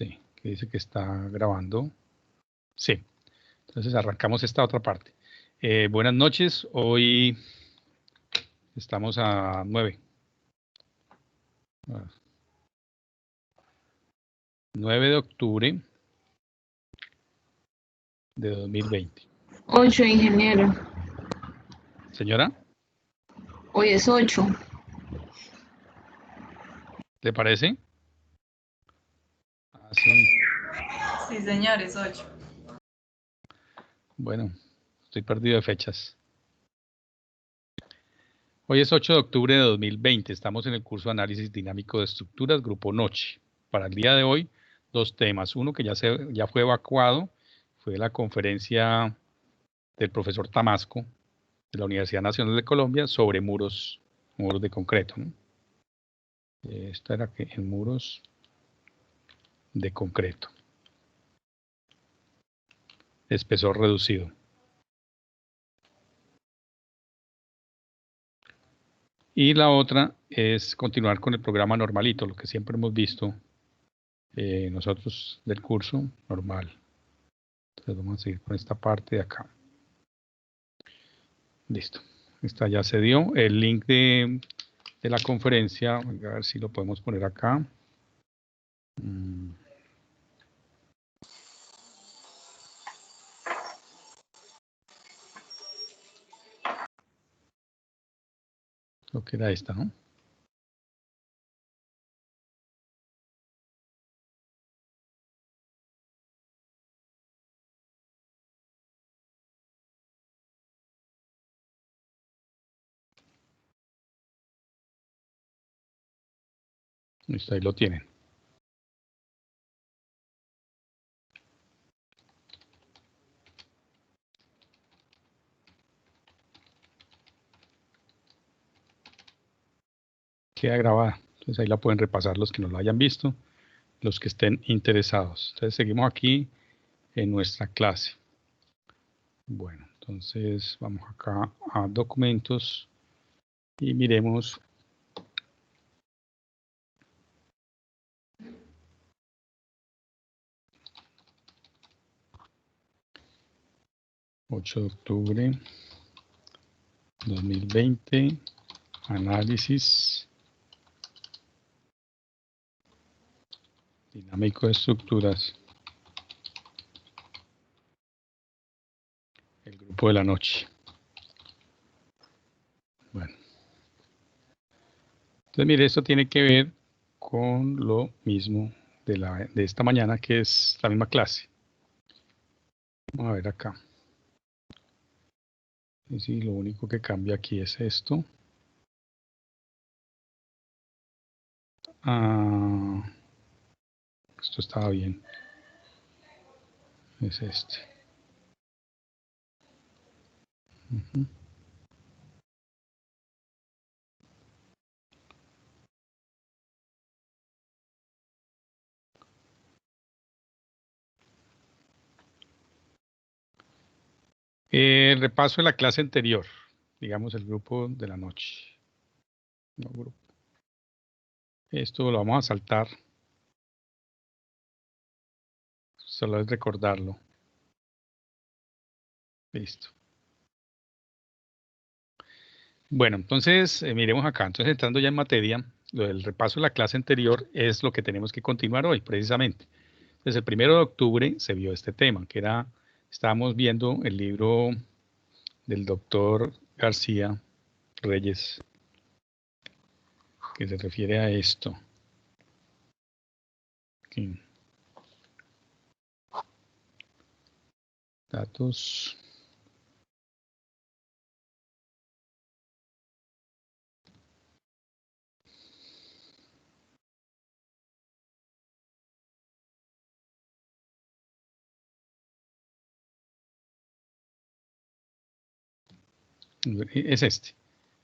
Sí, que dice que está grabando. Sí, entonces arrancamos esta otra parte. Buenas noches, hoy estamos a 9. 9 de octubre de 2020. 8, ingeniero. Señora, Hoy es 8. ¿le parece? Ah, sí. Sí, señor, es 8. Bueno, estoy perdido de fechas. Hoy es 8 de octubre de 2020. Estamos en el curso de Análisis Dinámico de Estructuras, Grupo Noche. Para el día de hoy, 2 temas. Uno que ya fue evacuado, fue la conferencia del profesor Tamasco de la Universidad Nacional de Colombia sobre muros de concreto, ¿no? Esta era que en muros de concreto. Espesor reducido. Y la otra es continuar con el programa normalito, lo que siempre hemos visto nosotros del curso normal. Entonces vamos a seguir con esta parte de acá. Listo. Esta ya se dio. El link de la conferencia, a ver si lo podemos poner acá. Lo que era esta, ¿no? Listo, ahí lo tienen. Queda grabada. Entonces ahí la pueden repasar los que no lo hayan visto, los que estén interesados. Entonces seguimos aquí en nuestra clase. Bueno, entonces vamos acá a documentos y miremos. ...8 de octubre 2020... análisis dinámico de estructuras, el grupo de la noche. Bueno, entonces mire, esto tiene que ver con lo mismo de esta mañana, que es la misma clase. Vamos a ver acá. Y sí, lo único que cambia aquí es esto. Esto estaba bien. Es este. Repaso de la clase anterior, digamos el grupo de la noche. No, grupo. Esto lo vamos a saltar. Solo es recordarlo. Listo. Bueno, entonces miremos acá. Entonces, entrando ya en materia, lo del repaso de la clase anterior es lo que tenemos que continuar hoy, precisamente. Desde el 1 de octubre se vio este tema, que era, estábamos viendo el libro del doctor García Reyes, que se refiere a esto. Aquí. Datos. Es este.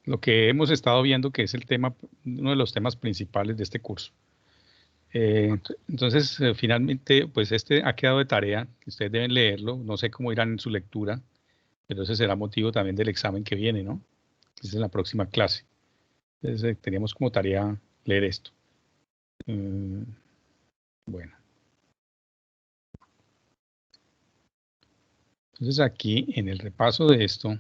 Lo que hemos estado viendo, que es el tema, uno de los temas principales de este curso. Entonces, finalmente, pues este ha quedado de tarea, que ustedes deben leerlo. No sé cómo irán en su lectura, pero ese será motivo también del examen que viene, ¿no? Esa es en la próxima clase. Entonces, teníamos como tarea leer esto. Bueno. Entonces aquí en el repaso de esto,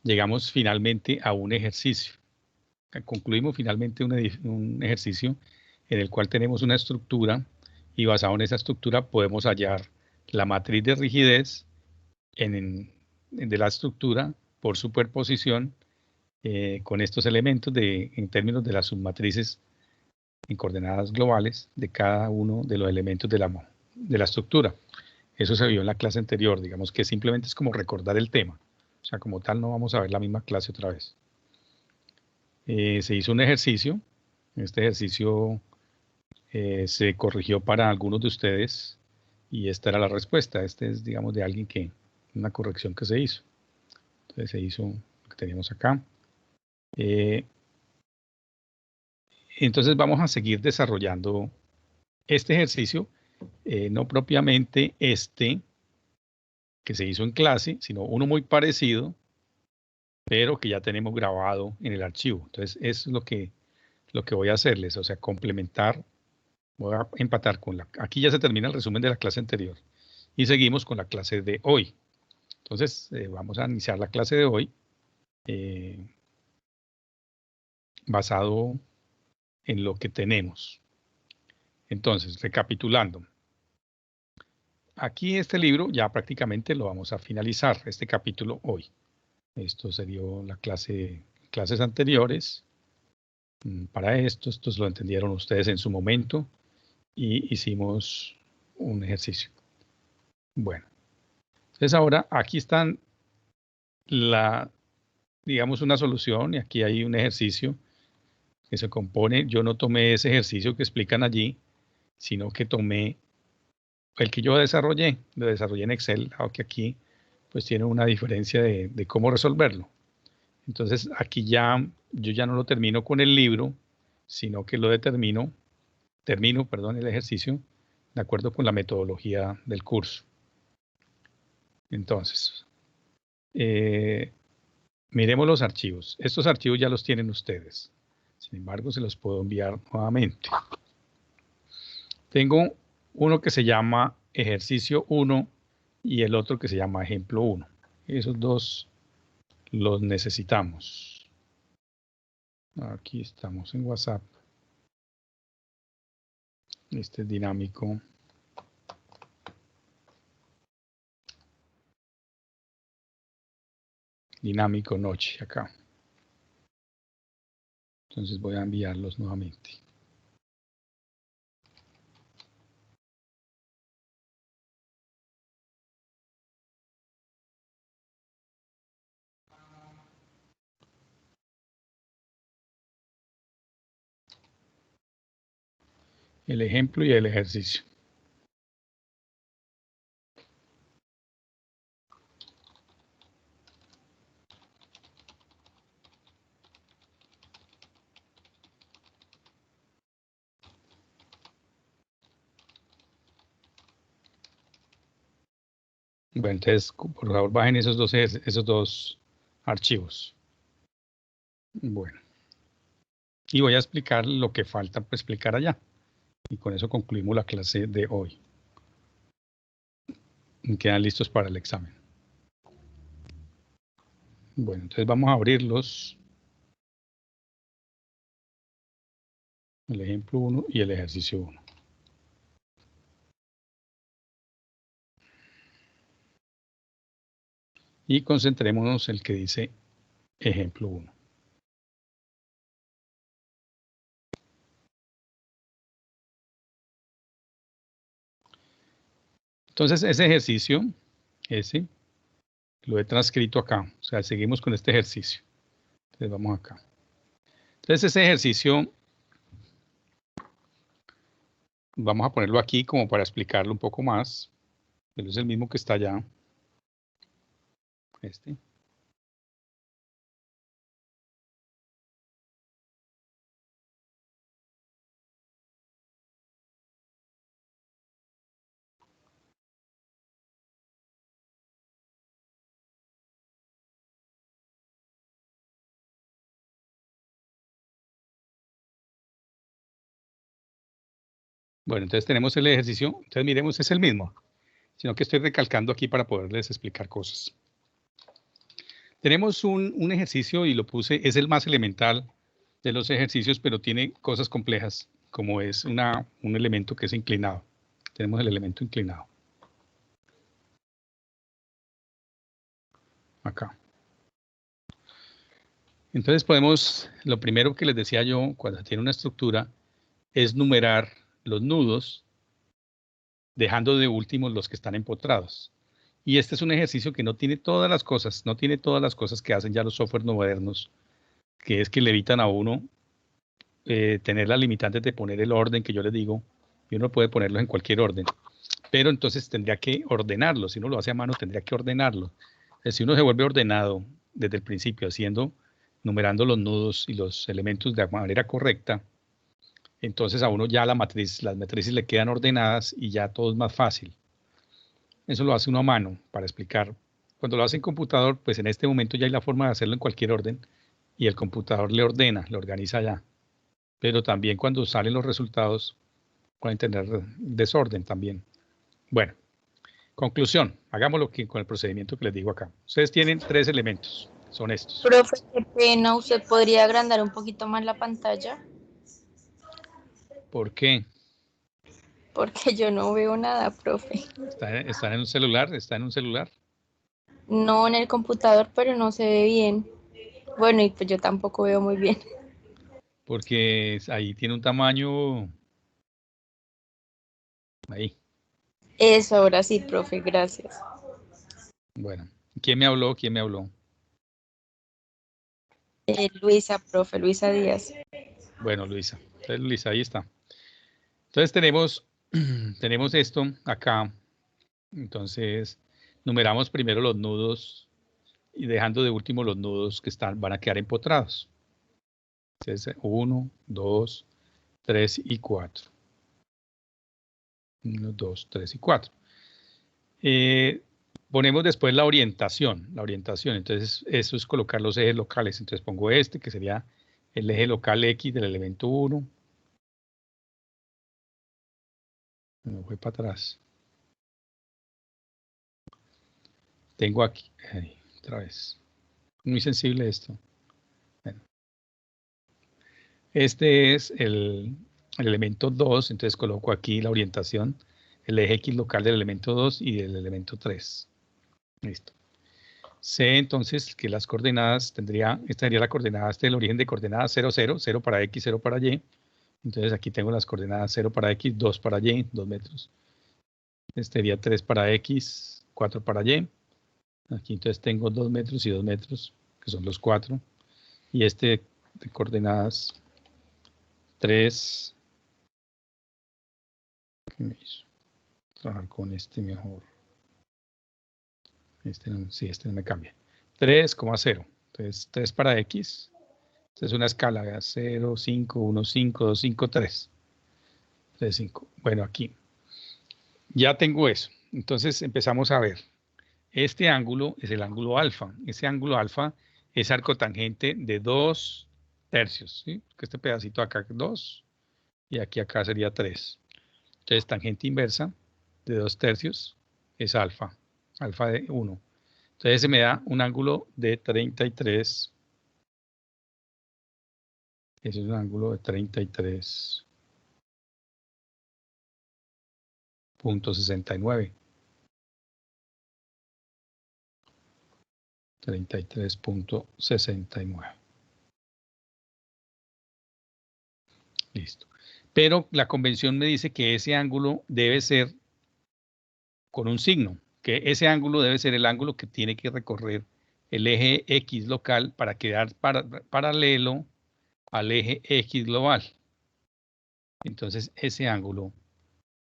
llegamos finalmente a un ejercicio. Concluimos finalmente un ejercicio en el cual tenemos una estructura y basado en esa estructura podemos hallar la matriz de rigidez de la estructura por superposición con estos elementos en términos de las submatrices en coordenadas globales de cada uno de los elementos de la estructura. Eso se vio en la clase anterior, digamos que simplemente es como recordar el tema. O sea, como tal no vamos a ver la misma clase otra vez. Se hizo un ejercicio. Este ejercicio se corrigió para algunos de ustedes y esta era la respuesta. Este es, digamos, de alguien una corrección que se hizo. Entonces se hizo lo que teníamos acá. Entonces vamos a seguir desarrollando este ejercicio, no propiamente este que se hizo en clase, sino uno muy parecido, pero que ya tenemos grabado en el archivo. Entonces eso es lo que voy a hacerles, o sea, complementar. Voy a empatar con aquí ya se termina el resumen de la clase anterior y seguimos con la clase de hoy. Entonces vamos a iniciar la clase de hoy basado en lo que tenemos. Entonces, recapitulando. Aquí este libro ya prácticamente lo vamos a finalizar, este capítulo hoy. Esto se dio la clases anteriores. Para esto lo entendieron ustedes en su momento y hicimos un ejercicio. Bueno, entonces ahora aquí están digamos una solución y aquí hay un ejercicio que se compone. Yo no tomé ese ejercicio que explican allí, sino que tomé el que yo desarrollé, lo desarrollé en Excel, aunque aquí pues tiene una diferencia de cómo resolverlo. Entonces aquí yo ya no lo termino con el libro, sino que lo termino, el ejercicio de acuerdo con la metodología del curso. Entonces, miremos los archivos. Estos archivos ya los tienen ustedes. Sin embargo, se los puedo enviar nuevamente. Tengo uno que se llama ejercicio 1 y el otro que se llama ejemplo 1. Esos dos los necesitamos. Aquí estamos en WhatsApp. Este es dinámico. Dinámico noche acá. Entonces voy a enviarlos nuevamente. El ejemplo y el ejercicio. Bueno, entonces, por favor, bajen esos dos archivos. Bueno. Y voy a explicar lo que falta por explicar allá. Y con eso concluimos la clase de hoy. Y quedan listos para el examen. Bueno, entonces vamos a abrirlos. El ejemplo 1 y el ejercicio 1. Y concentrémonos en el que dice ejemplo 1. Entonces ese ejercicio, lo he transcrito acá. O sea, seguimos con este ejercicio. Entonces vamos acá. Entonces ese ejercicio, vamos a ponerlo aquí como para explicarlo un poco más. Pero es el mismo que está allá. Bueno, entonces tenemos el ejercicio. Entonces miremos, es el mismo. sino que estoy recalcando aquí para poderles explicar cosas. Tenemos un ejercicio y lo puse, es el más elemental de los ejercicios, pero tiene cosas complejas, como es un elemento que es inclinado. Tenemos el elemento inclinado. Acá. Entonces podemos, lo primero que les decía yo, cuando se tiene una estructura, es numerar los nudos, dejando de últimos los que están empotrados. Y este es un ejercicio que no tiene todas las cosas, que hacen ya los softwares modernos, que es que le evitan a uno tener las limitantes de poner el orden que yo les digo, y uno puede ponerlos en cualquier orden. Pero entonces tendría que ordenarlo. Si uno lo hace a mano, tendría que ordenarlo. Si uno se vuelve ordenado desde el principio, numerando los nudos y los elementos de manera correcta, entonces a uno ya las matrices le quedan ordenadas y ya todo es más fácil. Eso lo hace uno a mano para explicar. Cuando lo hace en computador, pues en este momento ya hay la forma de hacerlo en cualquier orden y el computador le ordena, le organiza ya. Pero también cuando salen los resultados pueden tener desorden también. Bueno, conclusión, hagámoslo con el procedimiento que les digo acá. Ustedes tienen 3 elementos, son estos. Profe, qué pena, ¿usted podría agrandar un poquito más la pantalla? ¿Por qué? Porque yo no veo nada, profe. ¿Están en un celular? ¿Está en un celular? No en el computador, pero no se ve bien. Bueno, y pues yo tampoco veo muy bien. Porque ahí tiene un tamaño... Ahí. Eso, ahora sí, profe, gracias. Bueno, ¿quién me habló? ¿Quién me habló? Luisa, profe, Luisa Díaz. Bueno, Luisa. Entonces, Luisa, ahí está. Entonces tenemos esto acá. Entonces, numeramos primero los nudos y dejando de último los nudos que van a quedar empotrados. Entonces, 1, 2, 3 y 4. 1, 2, 3 y 4. Ponemos después la orientación. Entonces, eso es colocar los ejes locales. Entonces, pongo este, que sería el eje local X del elemento 1. Me voy para atrás. Tengo aquí, otra vez. Muy sensible esto. Bueno. Este es el elemento 2, entonces coloco aquí la orientación, el eje X local del elemento 2 y del elemento 3. Listo. Sé entonces que las coordenadas esta sería la coordenada, el origen de coordenadas 0, 0, 0 para X, 0 para Y. Entonces aquí tengo las coordenadas 0 para X, 2 para Y, 2 metros. Este sería 3 para X, 4 para Y. Aquí entonces tengo 2 metros y 2 metros, que son los 4. Y este de coordenadas 3. ¿Qué me hizo? Trabajar con este mejor. Este no me cambia. 3,0. Entonces 3 para X. Esta es una escala, 0, 5, 1, 5, 2, 5, 3. 3, 5. Bueno, aquí. Ya tengo eso. Entonces empezamos a ver. Este ángulo es el ángulo alfa. Ese ángulo alfa es arcotangente de 2 tercios. ¿Sí? Porque este pedacito acá es 2 y aquí acá sería 3. Entonces tangente inversa de 2 tercios es alfa. Alfa de 1. Entonces se me da un ángulo de 33. Ese es un ángulo de 33.69. 33.69. Listo. Pero la convención me dice que ese ángulo debe ser con un signo, que ese ángulo debe ser el ángulo que tiene que recorrer el eje X local para quedar paralelo al eje X global. Entonces ese ángulo,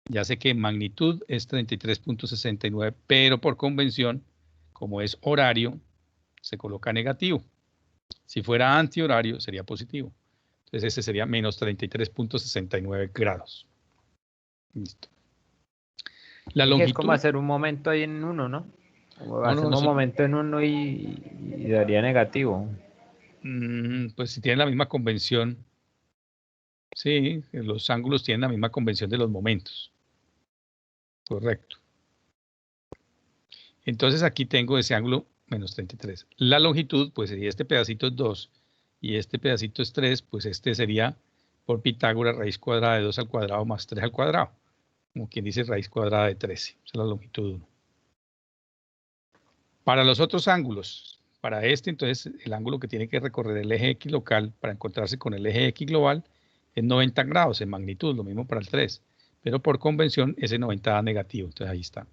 ya sé que en magnitud es 33.69, pero por convención, como es horario, se coloca negativo. Si fuera antihorario, sería positivo. Entonces ese sería menos 33.69 grados. Listo. La longitud. Es como hacer un momento ahí en uno, ¿no? Como hacemos un momento en uno y daría negativo. Pues si tienen la misma convención. Sí, los ángulos tienen la misma convención de los momentos. Correcto. Entonces aquí tengo ese ángulo menos 33. La longitud, pues sería este pedacito es 2 y este pedacito es 3, pues este sería por Pitágoras raíz cuadrada de 2 al cuadrado más 3 al cuadrado. Como quien dice raíz cuadrada de 13. Esa es la longitud 1. Para los otros ángulos, para este, entonces, el ángulo que tiene que recorrer el eje X local para encontrarse con el eje X global es 90 grados en magnitud, lo mismo para el 3. Pero por convención, ese 90 da negativo, entonces ahí está.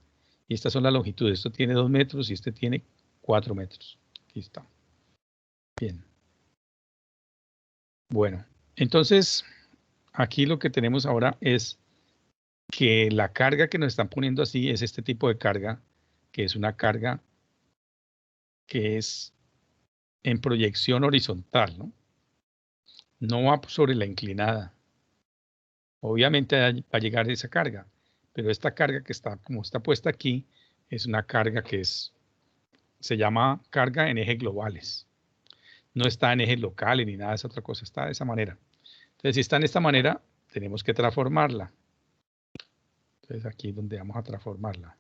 Y estas son las longitudes. Esto tiene 2 metros y este tiene 4 metros. Aquí está. Bien. Bueno, entonces, aquí lo que tenemos ahora es que la carga que nos están poniendo así es este tipo de carga, que es una carga que es en proyección horizontal, ¿no? No va sobre la inclinada. Obviamente va a llegar esa carga, pero esta carga que está, como está puesta aquí, es una carga que se llama carga en ejes globales. No está en ejes locales ni nada de esa otra cosa, está de esa manera. Entonces, si está en esta manera, tenemos que transformarla. Entonces, aquí es donde vamos a transformarla.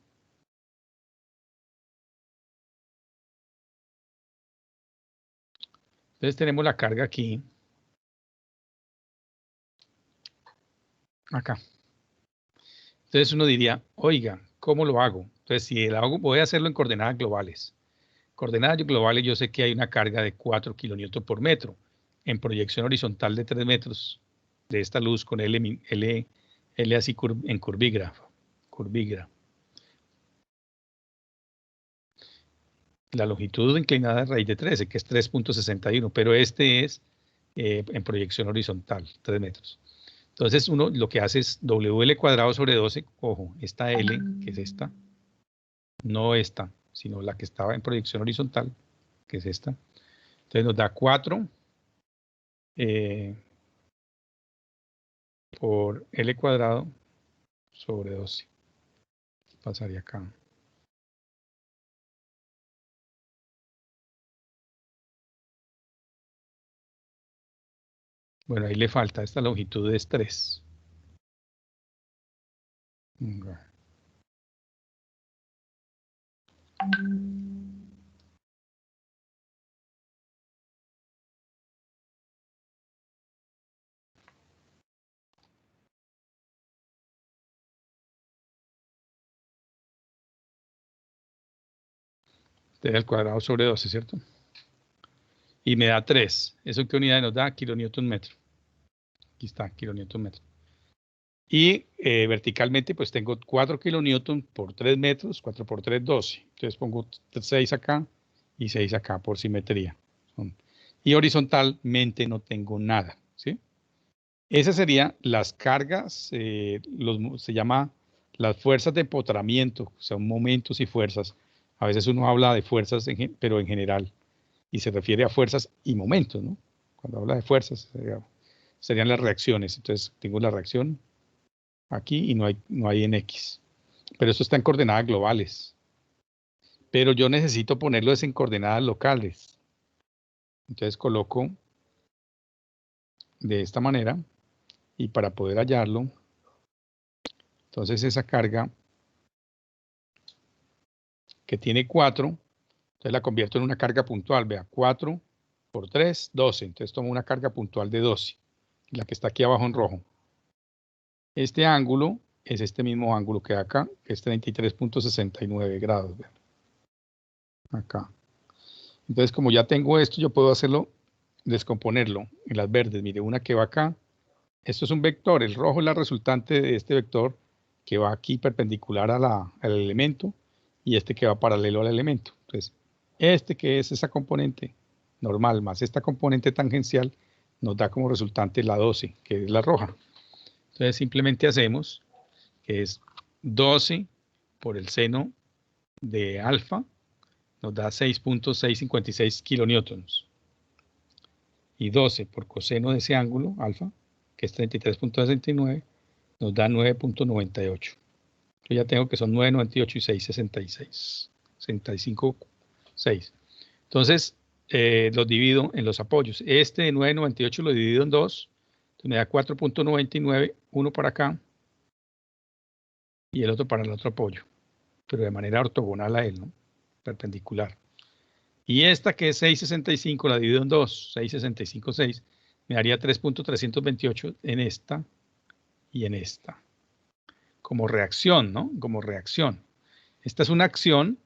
Entonces, tenemos la carga aquí. Acá. Entonces, uno diría, oiga, ¿cómo lo hago? Entonces, si lo hago, voy a hacerlo en coordenadas globales. Coordenadas globales, yo sé que hay una carga de 4 kilonewton por metro en proyección horizontal de 3 metros de esta luz con L así en curvígrafo. La longitud inclinada es raíz de 13, que es 3.61, pero este es en proyección horizontal, 3 metros. Entonces uno lo que hace es WL cuadrado sobre 12, ojo, esta L, que es esta, no esta, sino la que estaba en proyección horizontal, que es esta. Entonces nos da 4 por L cuadrado sobre 12. ¿Qué pasaría acá? Bueno, ahí le falta, esta longitud es 3. Al cuadrado sobre 12, ¿cierto? Y me da 3. ¿Eso qué unidad nos da? Kilonewton metro. Aquí está, kilonewton metro. Y verticalmente, pues tengo 4 kilonewton por 3 metros, 4 por 3, 12. Entonces pongo 6 acá y 6 acá por simetría. Y horizontalmente no tengo nada, ¿sí? Esas serían las cargas, se llama las fuerzas de empotramiento, son momentos y fuerzas. A veces uno habla de fuerzas, pero en general, y se refiere a fuerzas y momentos, ¿no? Cuando habla de fuerzas, serían las reacciones. Entonces tengo la reacción aquí y no hay en X. Pero esto está en coordenadas globales. Pero yo necesito ponerlo en coordenadas locales. Entonces coloco de esta manera y para poder hallarlo, entonces esa carga que tiene 4, entonces la convierto en una carga puntual. Vea, 4 por 3, 12. Entonces tomo una carga puntual de 12, la que está aquí abajo en rojo. Este ángulo es este mismo ángulo que acá, que es 33.69 grados. Vean. Acá. Entonces, como ya tengo esto, yo puedo hacerlo, descomponerlo en las verdes. Mire, una que va acá. Esto es un vector. El rojo es la resultante de este vector que va aquí perpendicular al elemento y este que va paralelo al elemento. Entonces, este que es esa componente normal más esta componente tangencial nos da como resultante la 12, que es la roja. Entonces, simplemente hacemos que es 12 por el seno de alfa, nos da 6.656 kilonewtons. Y 12 por coseno de ese ángulo, alfa, que es 33.69, nos da 9.98. Yo ya tengo que son 9.98 y 6.66. 65.6. Entonces, los divido en los apoyos. Este de 9.98 lo divido en 2. Entonces me da 4.99, uno para acá y el otro para el otro apoyo. Pero de manera ortogonal a él, ¿no? perpendicular. Y esta que es 665 la divido en 2, 665, 6, me daría 3.328 en esta y en esta. Como reacción, ¿no? Como reacción. Esta es una acción,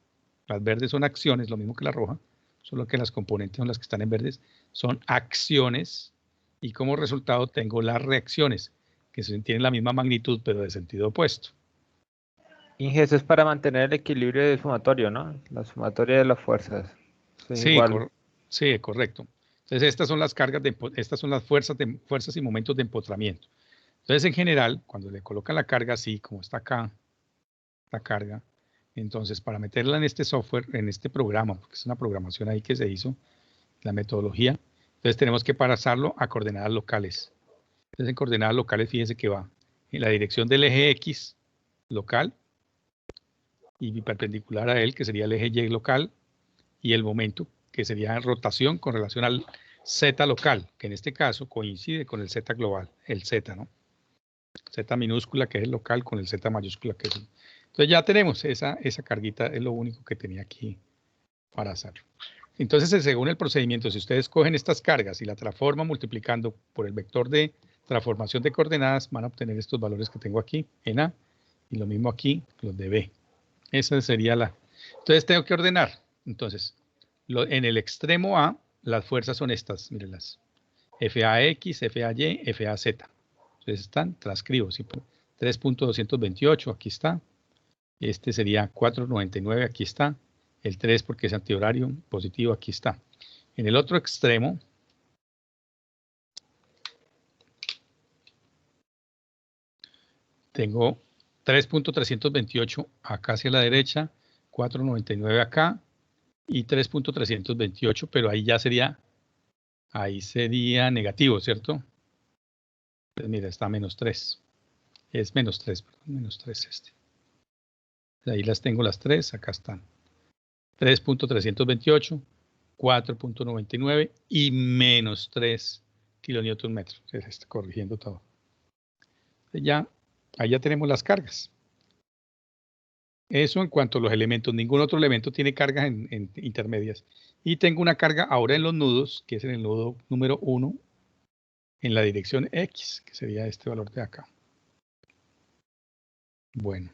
las verdes son acciones, lo mismo que la roja, solo que las componentes son las que están en verdes, son acciones y como resultado tengo las reacciones, que tienen la misma magnitud pero de sentido opuesto. Inge, eso es para mantener el equilibrio del sumatorio, ¿no? La sumatoria de las fuerzas. Sí, igual. Sí, correcto. Entonces estas son las cargas, estas son las fuerzas y momentos de empotramiento. Entonces en general, cuando le colocan la carga así, como está acá, la carga, entonces para meterla en este software, en este programa, porque es una programación ahí que se hizo, la metodología, entonces tenemos que pasarlo a coordenadas locales. Entonces en coordenadas locales, fíjense que va en la dirección del eje X local y perpendicular a él, que sería el eje Y local, y el momento, que sería rotación con relación al Z local, que en este caso coincide con el Z global, el Z, ¿no? Z minúscula, que es el local, con el Z mayúscula, que es el... Entonces ya tenemos esa carguita, es lo único que tenía aquí para hacerlo. Entonces, según el procedimiento, si ustedes cogen estas cargas y la transforman multiplicando por el vector de transformación de coordenadas, van a obtener estos valores que tengo aquí en A, y lo mismo aquí, los de B. Esa sería la... Entonces tengo que ordenar. Entonces, en el extremo A, las fuerzas son estas, mírenlas. FAX, FAY, FAZ. Entonces están, transcribo, ¿sí? 3.228, aquí está. Este sería 4.99, aquí está. El 3 porque es antihorario, positivo, aquí está. En el otro extremo, tengo 3.328 acá hacia la derecha, 4.99 acá y 3.328, pero ahí ya sería, negativo, ¿cierto? Pues mira, está menos 3. Es menos 3, perdón, menos 3 este. Ahí las tengo las 3, acá están. 3.328, 4.99 y menos 3 kilonewton metros. Está corrigiendo todo. Ya, ahí ya tenemos las cargas. Eso en cuanto a los elementos. Ningún otro elemento tiene cargas en intermedias. Y tengo una carga ahora en los nudos, que es en el nudo número 1, en la dirección X, que sería este valor de acá. Bueno.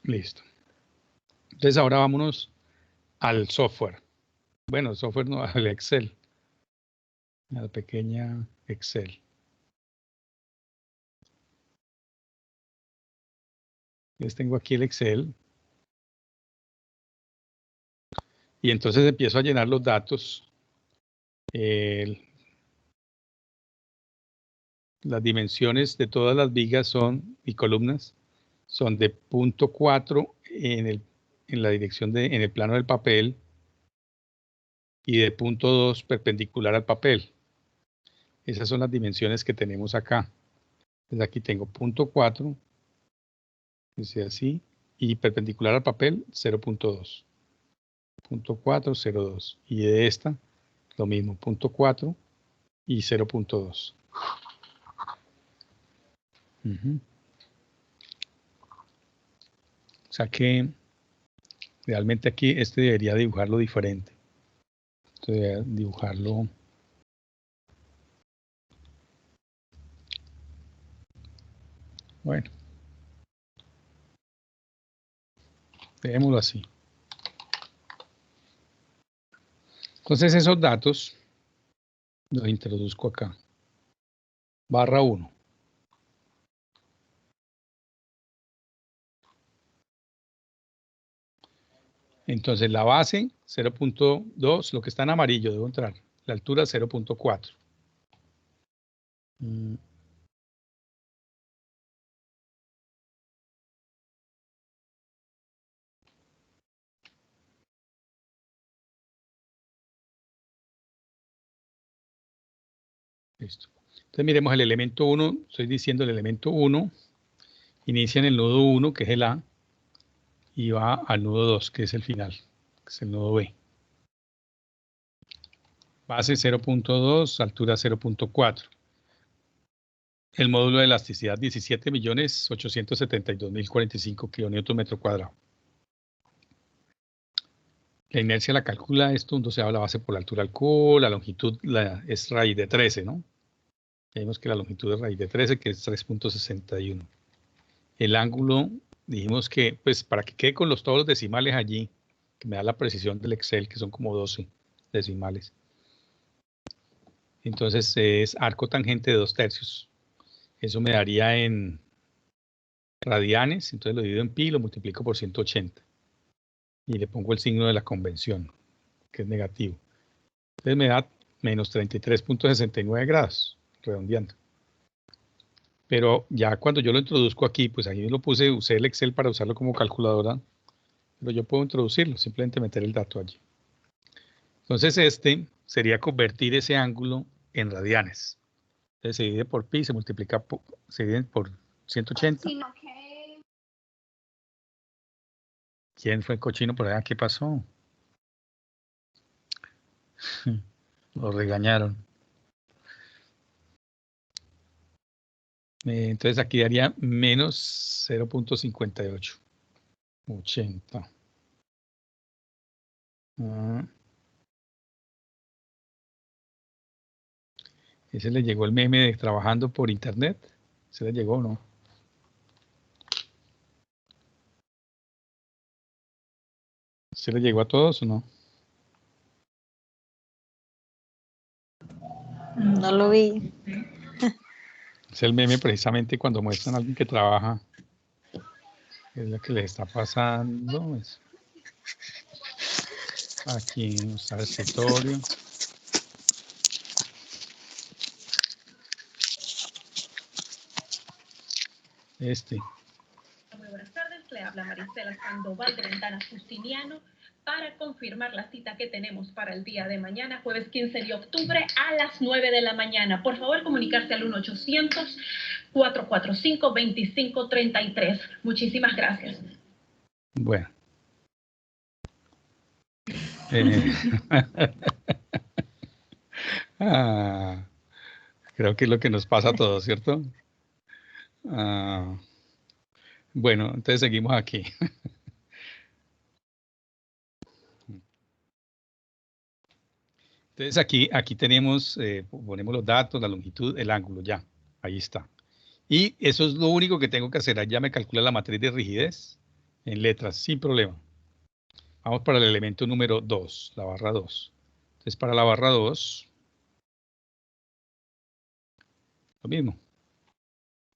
Listo. Entonces ahora vámonos al software. Bueno, el software no, al Excel. A la pequeña Excel. Les tengo aquí el Excel. Y entonces empiezo a llenar los datos. Las dimensiones de todas las vigas son, y columnas, son de 0.4 en la dirección en el plano del papel y de 0.2 perpendicular al papel. Esas son las dimensiones que tenemos acá. Entonces aquí tengo 0.4, dice así, y perpendicular al papel 0.2. 0.4, 0.2. Y de esta, lo mismo, 0.4 y 0.2. O sea que realmente aquí este debería dibujarlo diferente. Debería dibujarlo. Bueno. Dejémoslo así. Entonces esos datos los introduzco acá. Barra 1. Entonces la base 0.2, lo que está en amarillo debo entrar. La altura 0.4. Listo. Entonces miremos el elemento 1. Estoy diciendo el elemento 1. Inicia en el nodo 1, que es el A. Y va al nodo 2, que es el final, que es el nodo B. Base 0.2, altura 0.4. El módulo de elasticidad 17.872.045 kilonewton metro cuadrado. La inercia la calcula esto, un doceavo la base por la altura del cubo, la longitud es raíz de 13, ¿no? Ya vimos que la longitud es raíz de 13, que es 3.61. El ángulo, dijimos que, pues para que quede con todos los decimales allí, que me da la precisión del Excel, que son como 12 decimales. Entonces es arco tangente de 2/3. Eso me daría en radianes, entonces lo divido en pi y lo multiplico por 180. Y le pongo el signo de la convención, que es negativo. Entonces me da menos 33.69 grados, redondeando. Pero ya cuando yo lo introduzco aquí, pues ahí lo puse, usé el Excel para usarlo como calculadora, pero yo puedo introducirlo, simplemente meter el dato allí. Entonces este sería convertir ese ángulo en radianes. Entonces se divide por pi, se multiplica se divide por 180. ¿Quién fue el cochino por allá? ¿Qué pasó? Lo regañaron. Entonces aquí daría menos 0.58. 80. ¿Ese le llegó el meme de trabajando por internet? ¿Se le llegó o no? ¿Se le llegó a todos o no? No lo vi. Es el meme precisamente cuando muestran a alguien que trabaja. Es lo que le está pasando. Aquí está el escritorio. Muy buenas tardes, le habla Marisela Sandoval de Ventanas Justiniano para confirmar la cita que tenemos para el día de mañana, jueves 15 de octubre a las 9 de la mañana. Por favor, comunicarse al 1-800-445-2533. Muchísimas gracias. Bueno. Creo que es lo que nos pasa a todos, ¿cierto? Bueno, entonces seguimos aquí. Entonces aquí tenemos, ponemos los datos, la longitud, el ángulo, ya, ahí está. Y eso es lo único que tengo que hacer. Allá me calcula la matriz de rigidez en letras, sin problema. Vamos para el elemento número 2, la barra 2. Entonces para la barra 2, lo mismo.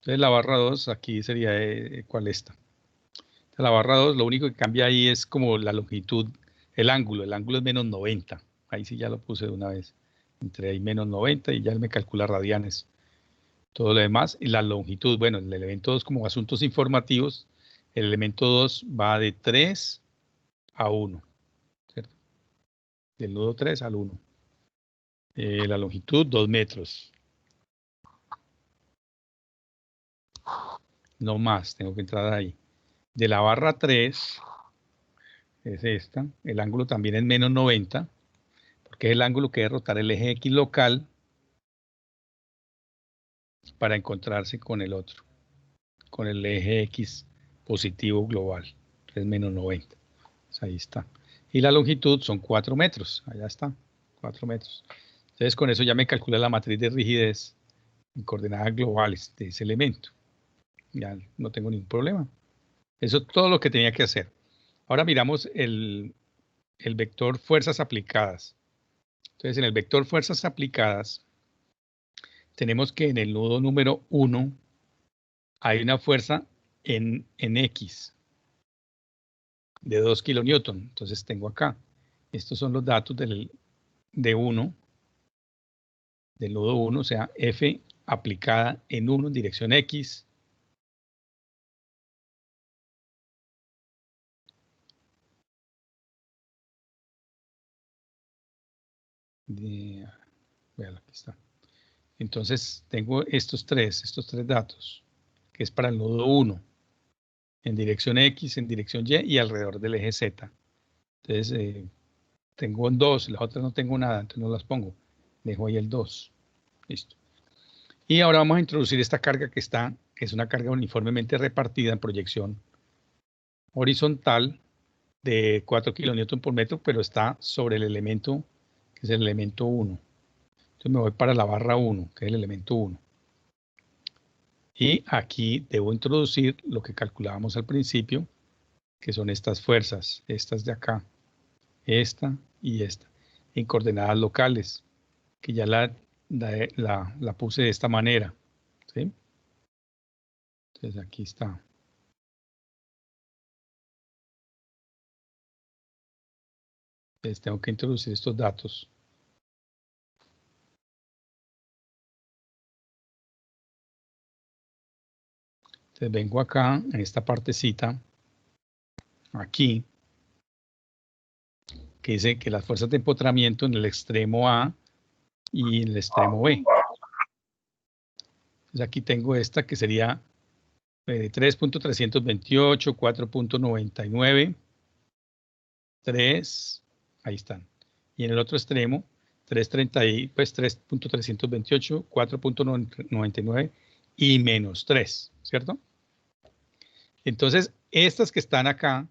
Entonces la barra 2 aquí sería, ¿cuál está? Entonces, la barra 2, lo único que cambia ahí es como la longitud, el ángulo es menos 90. Ahí sí ya lo puse de una vez. Entre ahí menos 90 y ya él me calcula radianes. Todo lo demás. Y la longitud, bueno, el elemento 2 como asuntos informativos, el elemento 2 va de 3 a 1. ¿Cierto? Del nudo 3 al 1. La longitud 2 metros. No más, tengo que entrar ahí. De la barra 3, es esta, el ángulo también es menos 90, porque es el ángulo que debe rotar el eje X local para encontrarse con el otro, con el eje X positivo global, que es menos 90. Pues ahí está. Y la longitud son 4 metros, allá está, 4 metros. Entonces con eso ya me calcula la matriz de rigidez en coordenadas globales de ese elemento. Ya no tengo ningún problema. Eso es todo lo que tenía que hacer. Ahora miramos el vector fuerzas aplicadas. Entonces, en el vector fuerzas aplicadas, tenemos que en el nudo número 1 hay una fuerza en X de 2 kilonewton. Entonces, tengo acá. Estos son los datos del nudo 1, o sea, F aplicada en 1 en dirección X. Bueno, aquí está. Entonces tengo estos tres datos, que es para el nudo 1, en dirección X, en dirección Y y alrededor del eje Z. Entonces tengo 2, las otras no tengo nada, entonces no las pongo. Dejo ahí el 2. Listo. Y ahora vamos a introducir esta carga que es una carga uniformemente repartida en proyección horizontal de 4 kN por metro, pero está sobre el elemento, que es el elemento 1. Entonces me voy para la barra 1, que es el elemento 1. Y aquí debo introducir lo que calculábamos al principio, que son estas fuerzas, estas de acá, esta y esta, en coordenadas locales, que ya la puse de esta manera, ¿sí? Entonces aquí está. Entonces tengo que introducir estos datos. Entonces vengo acá, en esta partecita, aquí, que dice que las fuerzas de empotramiento en el extremo A y en el extremo B. Entonces aquí tengo esta que sería 3.328, 4.99, 3, ahí están. Y en el otro extremo, 3.30, pues 3.328, 4.99 y menos 3, ¿cierto? Entonces, estas que están acá,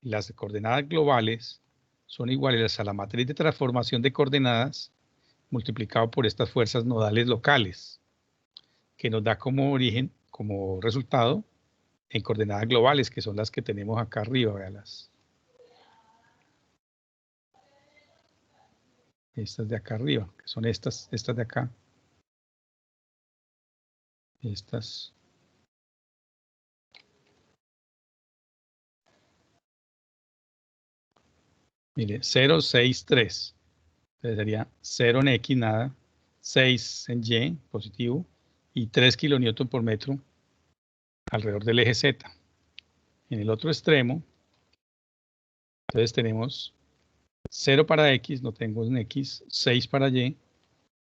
las coordenadas globales, son iguales a la matriz de transformación de coordenadas multiplicado por estas fuerzas nodales locales, que nos da como origen, como resultado, en coordenadas globales, que son las que tenemos acá arriba, véalas. Estas de acá arriba, que son estas de acá. Estas. Mire, 0, 6, 3. Entonces sería 0 en X, nada, 6 en Y, positivo, y 3 kN por metro alrededor del eje Z. En el otro extremo, entonces tenemos 0 para X, no tengo un X, 6 para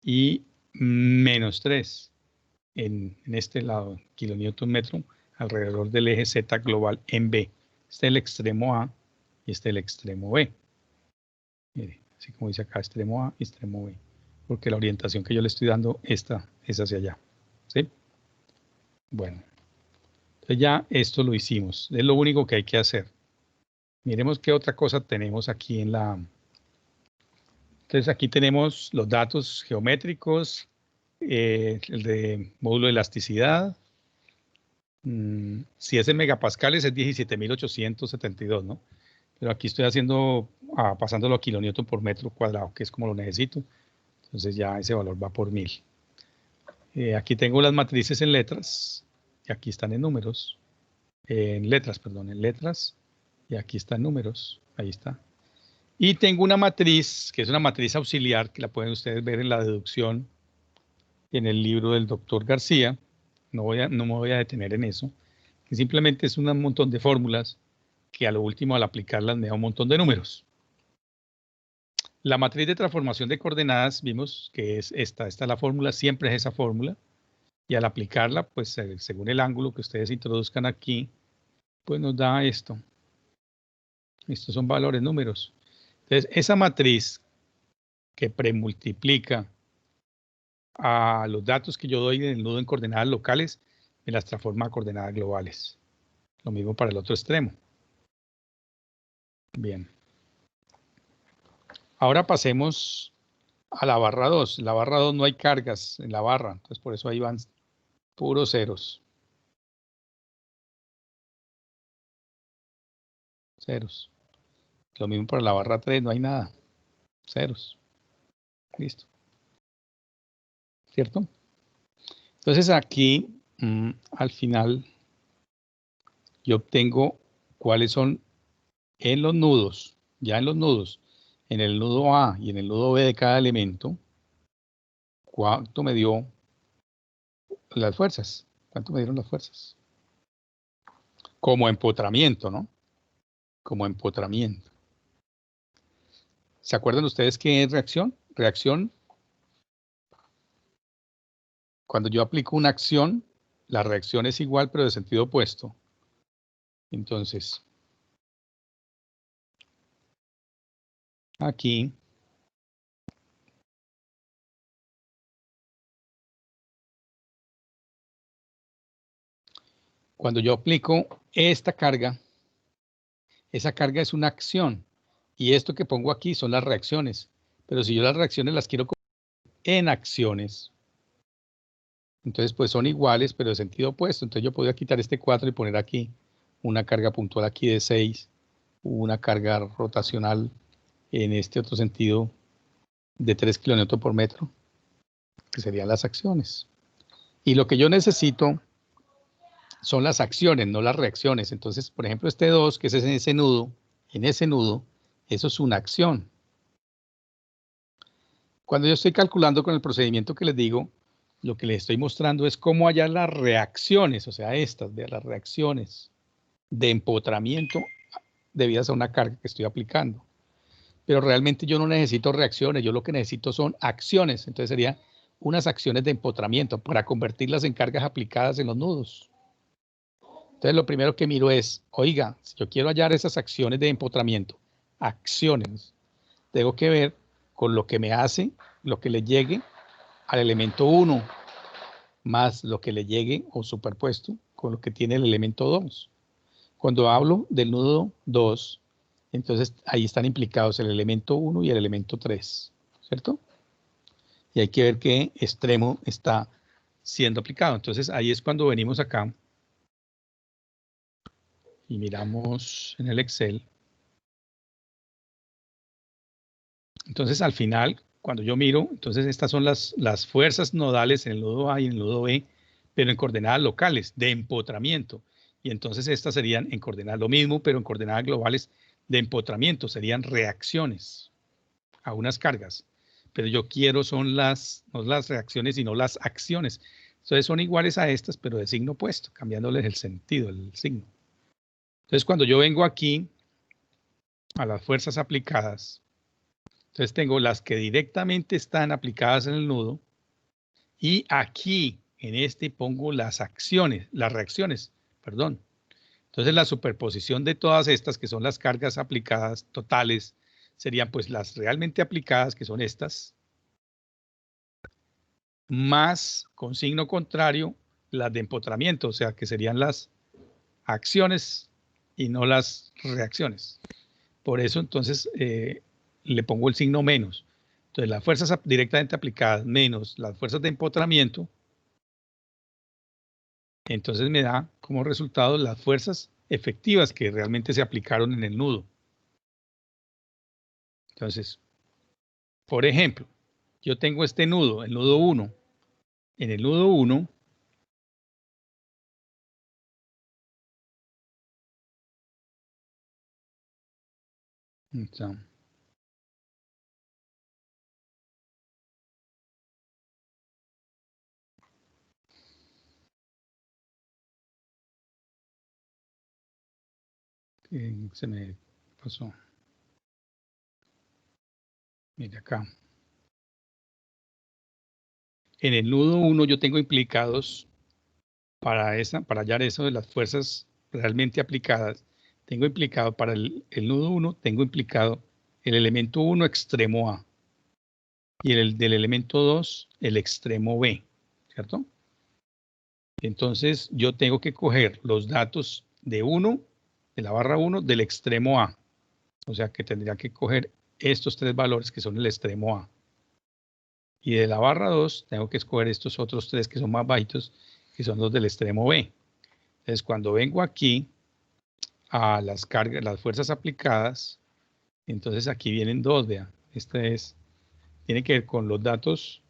Y menos 3 en este lado, kilonewton metro alrededor del eje Z global en B. Este es el extremo A y este es el extremo B. Mire, así como dice acá, extremo A y extremo B, porque la orientación que yo le estoy dando, esta es hacia allá, ¿sí? Bueno, entonces ya esto lo hicimos, es lo único que hay que hacer. Miremos qué otra cosa tenemos aquí en la... Entonces aquí tenemos los datos geométricos, el de módulo de elasticidad. Si es en megapascales es 17.872, ¿no? Pero aquí estoy haciendo, pasándolo a kilonewton por metro cuadrado, que es como lo necesito. Entonces ya ese valor va por 1000. Aquí tengo las matrices en letras, y aquí están en números. En letras, perdón, en letras. Y aquí están números, ahí está. Y tengo una matriz, que es una matriz auxiliar, que la pueden ustedes ver en la deducción, en el libro del doctor García. No me voy a detener en eso. Que simplemente es un montón de fórmulas que a lo último al aplicarlas me da un montón de números. La matriz de transformación de coordenadas vimos que es esta es la fórmula, siempre es esa fórmula, y al aplicarla, pues según el ángulo que ustedes introduzcan aquí, pues nos da esto. Estos son valores, números. Entonces, esa matriz que premultiplica a los datos que yo doy en el nudo en coordenadas locales, me las transforma a coordenadas globales. Lo mismo para el otro extremo. Bien. Ahora pasemos a la barra 2. En la barra 2 no hay cargas en la barra, entonces por eso ahí van puros ceros. Ceros. Lo mismo para la barra 3, no hay nada. Ceros. Listo. ¿Cierto? Entonces aquí, al final, yo obtengo cuáles son en los nudos, ya en los nudos, en el nudo A y en el nudo B de cada elemento, cuánto me dio las fuerzas. ¿Cuánto me dieron las fuerzas? Como empotramiento, ¿no? Como empotramiento. ¿Se acuerdan ustedes qué es reacción? Reacción, cuando yo aplico una acción, la reacción es igual pero de sentido opuesto. Entonces, aquí Cuando yo aplico esta carga, esa carga es una acción. Y esto que pongo aquí son las reacciones. Pero si yo las reacciones las quiero convertir en acciones, entonces pues son iguales, pero de sentido opuesto. Entonces yo podría quitar este 4 y poner aquí una carga puntual aquí de 6, una carga rotacional en este otro sentido de 3 kN por metro, que serían las acciones. Y lo que yo necesito son las acciones, no las reacciones. Entonces, por ejemplo, este 2, que es en ese nudo, eso es una acción. Cuando yo estoy calculando con el procedimiento que les digo, lo que les estoy mostrando es cómo hallar las reacciones, o sea, las reacciones de empotramiento debidas a una carga que estoy aplicando. Pero realmente yo no necesito reacciones, yo lo que necesito son acciones. Entonces serían unas acciones de empotramiento para convertirlas en cargas aplicadas en los nudos. Entonces lo primero que miro es, oiga, si yo quiero hallar esas acciones de empotramiento, acciones, tengo que ver con lo que me hace, lo que le llegue al elemento 1, más lo que le llegue o superpuesto con lo que tiene el elemento 2. Cuando hablo del nudo 2, entonces ahí están implicados el elemento 1 y el elemento 3, ¿cierto? Y hay que ver qué extremo está siendo aplicado. Entonces ahí es cuando venimos acá y miramos en el Excel. Entonces al final, cuando yo miro, entonces estas son las fuerzas nodales en el nudo A y en el nudo B, pero en coordenadas locales de empotramiento. Y entonces estas serían en coordenadas lo mismo, pero en coordenadas globales de empotramiento, serían reacciones a unas cargas. Pero yo quiero son no las reacciones, sino las acciones. Entonces son iguales a estas, pero de signo opuesto, cambiándoles el sentido, el signo. Entonces cuando yo vengo aquí a las fuerzas aplicadas, entonces tengo las que directamente están aplicadas en el nudo y aquí en este pongo las reacciones, perdón. Entonces la superposición de todas estas que son las cargas aplicadas totales serían pues las realmente aplicadas, que son estas, más con signo contrario las de empotramiento, o sea que serían las acciones y no las reacciones. Por eso entonces le pongo el signo menos. Entonces las fuerzas directamente aplicadas menos las fuerzas de empotramiento, entonces me da como resultado las fuerzas efectivas que realmente se aplicaron en el nudo. Entonces, por ejemplo, yo tengo este nudo, el nudo 1. En el nudo 1, se me pasó. Mire acá. En el nudo 1 yo tengo implicados para hallar eso de las fuerzas realmente aplicadas. Tengo implicado para el nudo 1, tengo implicado el elemento 1 extremo A y el del elemento 2 el extremo B, ¿cierto? Entonces yo tengo que coger los datos de 1, de la barra 1, del extremo A. O sea que tendría que coger estos tres valores que son el extremo A. Y de la barra 2 tengo que escoger estos otros tres que son más bajitos, que son los del extremo B. Entonces cuando vengo aquí a las cargas, las fuerzas aplicadas, entonces aquí vienen dos, vean. Tiene que ver con los datos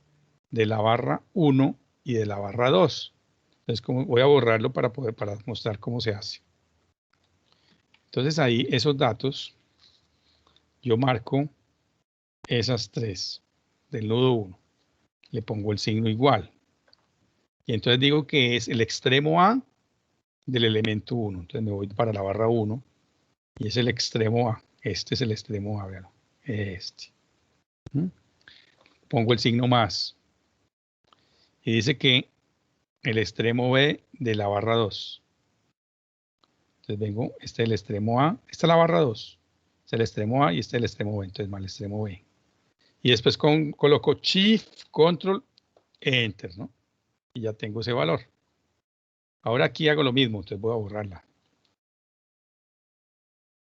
de la barra 1 y de la barra 2. Entonces voy a borrarlo para mostrar cómo se hace. Entonces ahí esos datos, yo marco esas tres del nudo 1. Le pongo el signo igual. Y entonces digo que es el extremo A del elemento 1. Entonces me voy para la barra 1 y es el extremo A. Este es el extremo A, vean. Este. Pongo el signo más. Y dice que el extremo B de la barra 2. Entonces vengo, este es el extremo A, esta es la barra 2. Este es el extremo A y este es el extremo B. Entonces más el extremo B. Y después coloco Shift, Control, Enter, ¿no? Y ya tengo ese valor. Ahora aquí hago lo mismo, entonces voy a borrarla.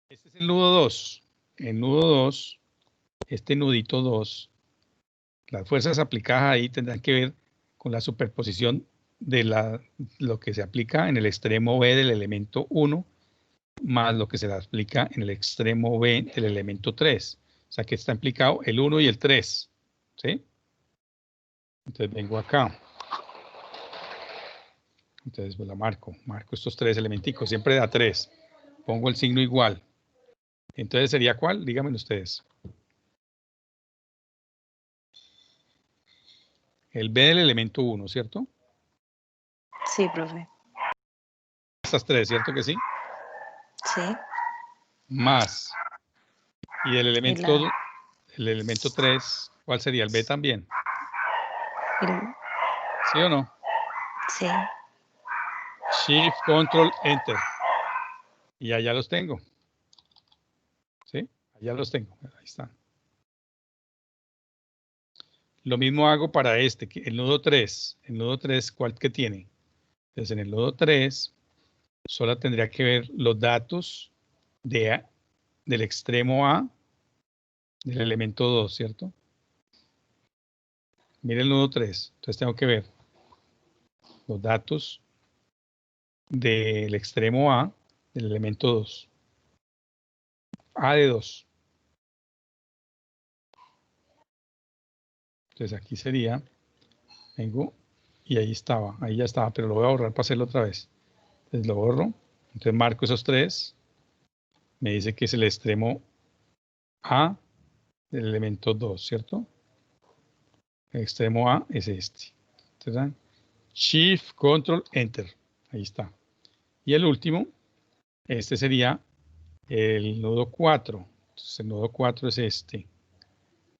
Este es el nudo 2. El nudo 2, este nudito 2, las fuerzas aplicadas ahí tendrán que ver con la superposición de lo que se aplica en el extremo B del elemento 1 más lo que se le aplica en el extremo B del elemento 3. O sea que está implicado el 1 y el 3. ¿Sí? Entonces vengo acá. Entonces pues la marco estos tres elementicos, siempre da 3. Pongo el signo igual. Entonces ¿sería cuál? Díganme ustedes. El B del elemento 1, ¿cierto? Sí, profe. Estas 3, ¿cierto que sí? Sí. Más. Y el Y elemento 3, ¿cuál sería? El B también. el- ¿Sí o no? sí. Shift, Control, Enter. Y allá los tengo. ¿Sí? Allá los tengo. Ahí están. Lo mismo hago para este, el nudo 3. El nudo 3, ¿cuál que tiene? Entonces, en el nudo 3, solo tendría que ver los datos del extremo A del elemento 2, ¿cierto? Mire el nudo 3. Entonces, tengo que ver los datos del extremo A del elemento 2. A de 2. Entonces, aquí sería, vengo, y ahí ya estaba, pero lo voy a borrar para hacerlo otra vez. Entonces, lo borro. Entonces, marco esos 3. Me dice que es el extremo A del elemento 2, ¿cierto? El extremo A es este. ¿Verdad? Shift, Control, Enter. Ahí está. Y el último, este sería el nudo 4. Entonces, el nudo 4 es este.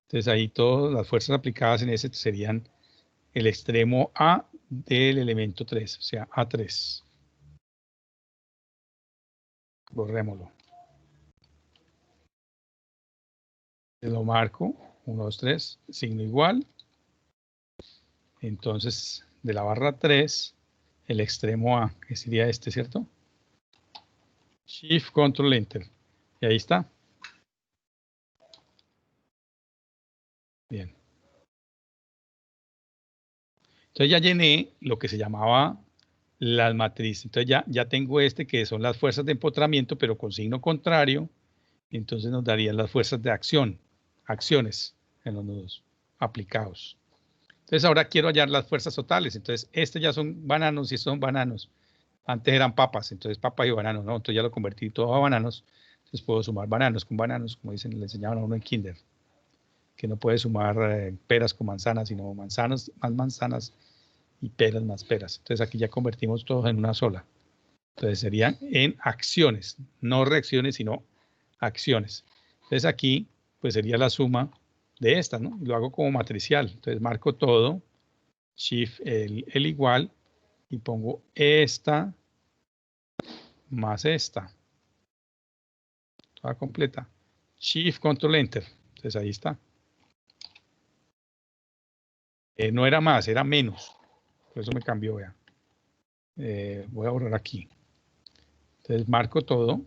Entonces, ahí todas las fuerzas aplicadas en ese serían el extremo A del elemento 3, o sea, A3. Borrémoslo. Lo marco, 1, 2, 3, signo igual. Entonces, de la barra 3, el extremo A, que sería este, ¿cierto? Shift, Control, Enter. Y ahí está. Bien. Entonces ya llené lo que se llamaba las matrices. Entonces ya tengo este que son las fuerzas de empotramiento, pero con signo contrario. Entonces nos darían las fuerzas de acción, acciones en los nudos aplicados. Entonces ahora quiero hallar las fuerzas totales. Entonces ya son bananos y son bananos. Antes eran papas, entonces papas y bananos, ¿no? Entonces ya lo convertí todo a bananos. Entonces puedo sumar bananos con bananos, como dicen, le enseñaban a uno en kinder. Que no puede sumar peras con manzanas, sino manzanas más manzanas y peras más peras. Entonces aquí ya convertimos todos en una sola. Entonces serían en acciones, no reacciones, sino acciones. Entonces aquí pues sería la suma de estas, ¿no? Lo hago como matricial. Entonces marco todo, Shift el igual y pongo esta más esta. Toda completa. Shift, Control, Enter. Entonces ahí está. No era más, era menos. Por eso me cambió, vea. Voy a borrar aquí. Entonces marco todo.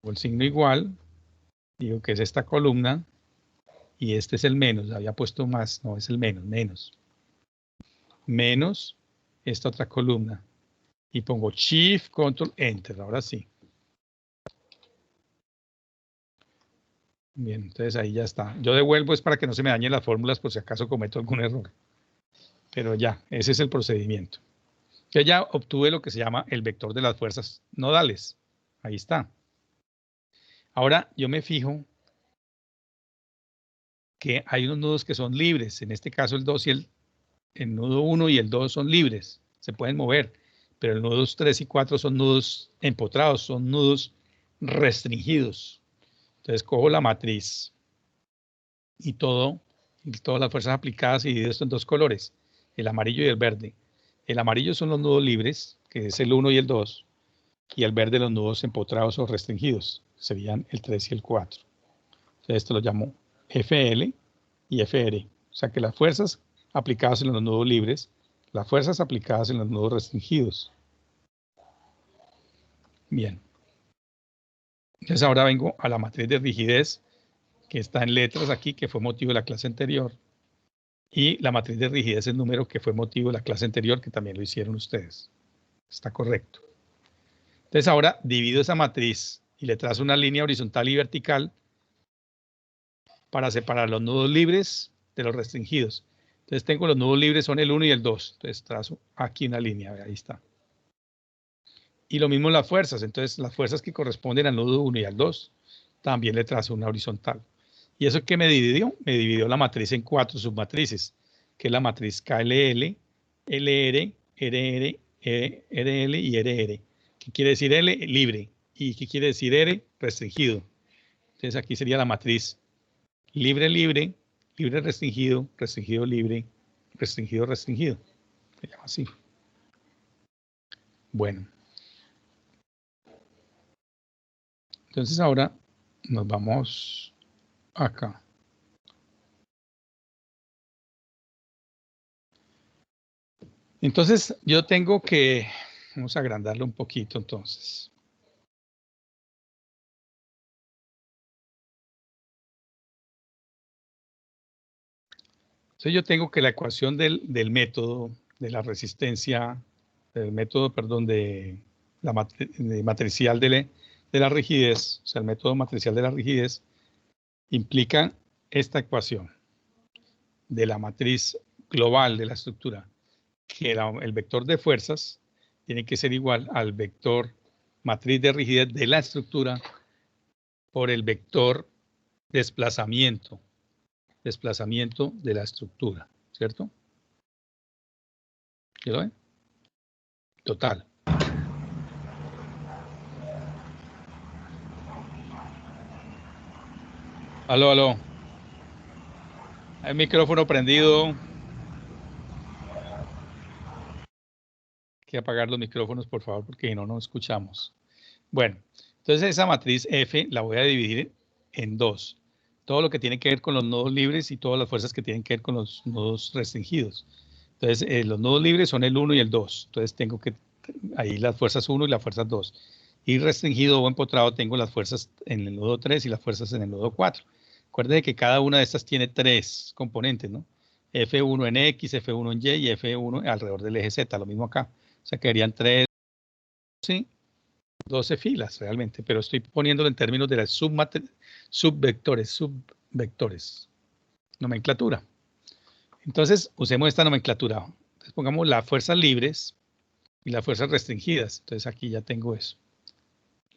Pongo el signo igual. Digo que es esta columna. Y este es el menos. Había puesto más. No, es el menos. Menos esta otra columna. Y pongo Shift, Control, Enter. Ahora sí. Bien, entonces ahí ya está. Yo devuelvo es para que no se me dañen las fórmulas por si acaso cometo algún error. Pero ya, ese es el procedimiento. Yo ya obtuve lo que se llama el vector de las fuerzas nodales. Ahí está. Ahora yo me fijo que hay unos nudos que son libres. En este caso el 2 y el nudo 1 y el 2 son libres. Se pueden mover. Pero el nudos 3 y 4 son nudos empotrados, son nudos restringidos. Entonces cojo la matriz y todas las fuerzas aplicadas y divido esto en dos colores, el amarillo y el verde. El amarillo son los nudos libres, que es el 1 y el 2, y el verde los nudos empotrados o restringidos, serían el 3 y el 4. Entonces esto lo llamo FL y FR. O sea que las fuerzas aplicadas en los nudos libres las fuerzas aplicadas en los nodos restringidos. Bien. Entonces ahora vengo a la matriz de rigidez, que está en letras aquí, que fue motivo de la clase anterior. Y la matriz de rigidez en número, que fue motivo de la clase anterior, que también lo hicieron ustedes. Está correcto. Entonces ahora divido esa matriz y le trazo una línea horizontal y vertical para separar los nudos libres de los restringidos. Entonces tengo los nudos libres, son el 1 y el 2. Entonces trazo aquí una línea, ahí está. Y lo mismo las fuerzas. Entonces las fuerzas que corresponden al nudo 1 y al 2, también le trazo una horizontal. ¿Y eso qué me dividió? Me dividió la matriz en 4 submatrices, que es la matriz KLL, LR, RR, RL y RR. ¿Qué quiere decir L? Libre. ¿Y qué quiere decir R? Restringido. Entonces aquí sería la matriz libre, libre, libre, restringido, restringido, libre, restringido, restringido. Se llama así. Bueno. Entonces ahora nos vamos acá. Entonces yo tengo que, vamos a agrandarlo un poquito entonces. Entonces yo tengo que la ecuación del método, de la resistencia, del método, perdón, de la matricial de la rigidez, o sea, el método matricial de la rigidez, implica esta ecuación de la matriz global de la estructura, que el vector de fuerzas tiene que ser igual al vector matriz de rigidez de la estructura por el vector desplazamiento de la estructura, ¿cierto? ¿Sí lo ven? Total. Aló, aló. Hay micrófono prendido. Hay que apagar los micrófonos, por favor, porque no nos escuchamos. Bueno, entonces esa matriz F la voy a dividir en 2. Todo lo que tiene que ver con los nodos libres y todas las fuerzas que tienen que ver con los nodos restringidos. Entonces, los nodos libres son el 1 y el 2. Entonces, tengo que ahí las fuerzas 1 y las fuerzas 2. Y restringido o empotrado tengo las fuerzas en el nodo 3 y las fuerzas en el nodo 4. Recuerden que cada una de estas tiene 3 componentes, ¿no? F1 en X, F1 en Y y F1 alrededor del eje Z. Lo mismo acá. O sea, quedarían 3, ¿sí? 12 filas realmente, pero estoy poniéndolo en términos de las subvectores, nomenclatura. Entonces, usemos esta nomenclatura. Entonces, pongamos las fuerzas libres y las fuerzas restringidas. Entonces, aquí ya tengo eso.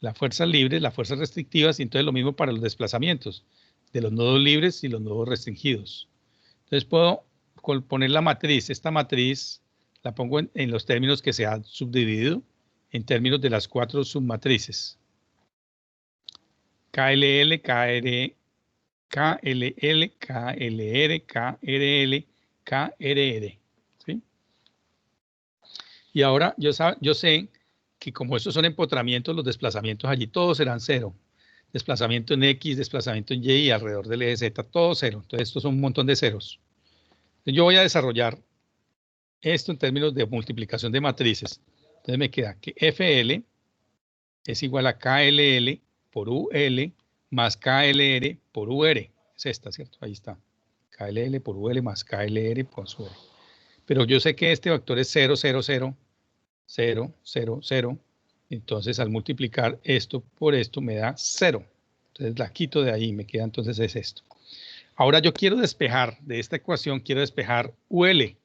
Las fuerzas libres, las fuerzas restrictivas, y entonces lo mismo para los desplazamientos de los nodos libres y los nodos restringidos. Entonces, puedo poner la matriz. Esta matriz la pongo en los términos que se han subdividido en términos de las 4 submatrices. KLL, KLL, KLR, KRL, KRR. ¿Sí? Y ahora yo sé que como estos son empotramientos, los desplazamientos allí todos serán 0. Desplazamiento en X, desplazamiento en Y y alrededor del eje Z, todo 0. Entonces estos son un montón de ceros. Entonces, yo voy a desarrollar esto en términos de multiplicación de matrices. Entonces me queda que FL es igual a KLL por UL más KLR por UR. Es esta, ¿cierto? Ahí está. KLL por UL más KLR por su UR. Pero yo sé que este vector es 0, 0, 0, 0, 0, 0. Entonces, al multiplicar esto por esto me da 0. Entonces, la quito de ahí. Me queda entonces es esto. Ahora yo quiero despejar de esta ecuación, quiero despejar UL.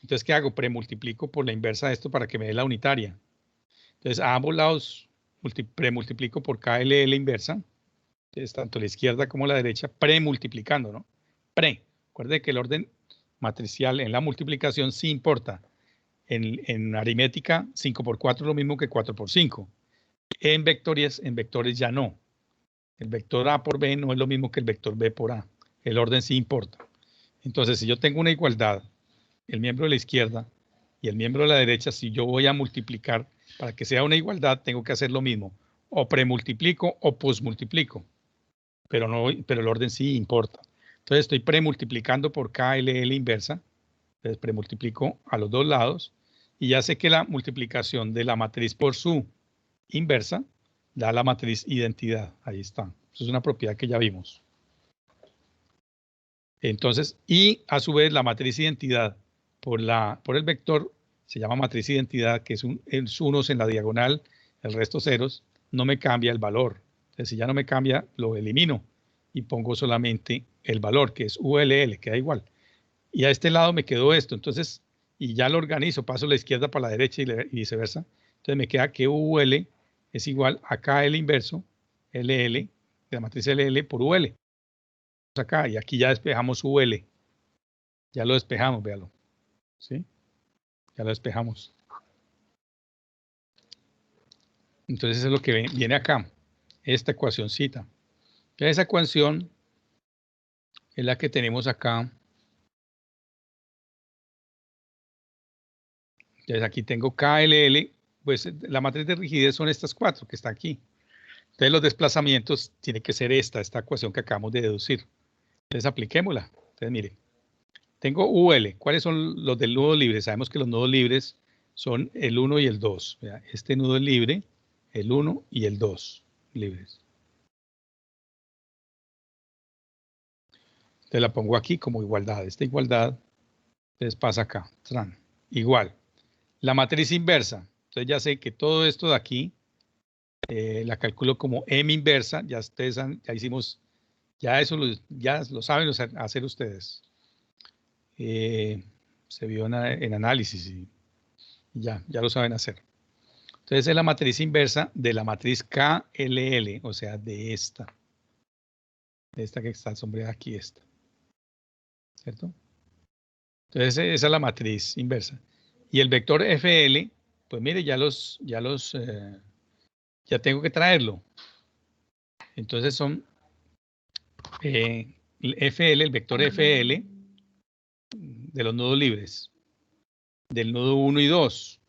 Entonces, ¿qué hago? Premultiplico por la inversa de esto para que me dé la unitaria. Entonces, a ambos lados premultiplico por KLL inversa. Entonces, tanto la izquierda como la derecha, premultiplicando, ¿no? Recuerde que el orden matricial en la multiplicación sí importa. En aritmética, 5 por 4 es lo mismo que 4 por 5. En vectores ya no. El vector A por B no es lo mismo que el vector B por A. El orden sí importa. Entonces, si yo tengo una igualdad, el miembro de la izquierda y el miembro de la derecha, si yo voy a multiplicar para que sea una igualdad, tengo que hacer lo mismo. O premultiplico o posmultiplico. Pero el orden sí importa. Entonces estoy premultiplicando por KLL inversa. Entonces premultiplico a los dos lados y ya sé que la multiplicación de la matriz por su inversa da la matriz identidad. Ahí está. Eso es una propiedad que ya vimos. Entonces, y a su vez la matriz identidad por el vector se llama matriz identidad, que es unos en la diagonal, el resto ceros, no me cambia el valor. Entonces, si ya no me cambia, lo elimino y pongo solamente el valor, que es ULL, queda igual. Y a este lado me quedó esto, entonces, y ya lo organizo, paso la izquierda para la derecha y viceversa. Entonces me queda que UL es igual a KL inverso, LL, de la matriz LL por UL. Acá, y aquí ya despejamos UL. Ya lo despejamos, véalo. ¿Sí? Ya lo despejamos. Entonces eso es lo que viene acá, esta ecuacióncita. Esa ecuación es la que tenemos acá. Entonces aquí tengo KLL, pues la matriz de rigidez son estas cuatro que están aquí. Entonces los desplazamientos tiene que ser esta ecuación que acabamos de deducir. Entonces apliquémosla. Entonces mire, tengo UL. ¿Cuáles son los del nudo libre? Sabemos que los nudos libres son el 1 y el 2. Este nudo es libre, el 1 y el 2 libres. Entonces la pongo aquí como igualdad. Esta igualdad, entonces pasa acá. Tran. Igual. La matriz inversa. Entonces ya sé que todo esto de aquí la calculo como M inversa. Ya ustedes ya hicimos, ya eso ya lo saben hacer ustedes. Se vio en análisis y ya lo saben hacer. Entonces es la matriz inversa de la matriz KLL, o sea, de esta que está sombreada aquí, esta. ¿Cierto? Entonces esa es la matriz inversa. Y el vector FL, pues mire, ya tengo que traerlo. Entonces son FL, el vector FL de los nudos libres, del nudo 1 y 2.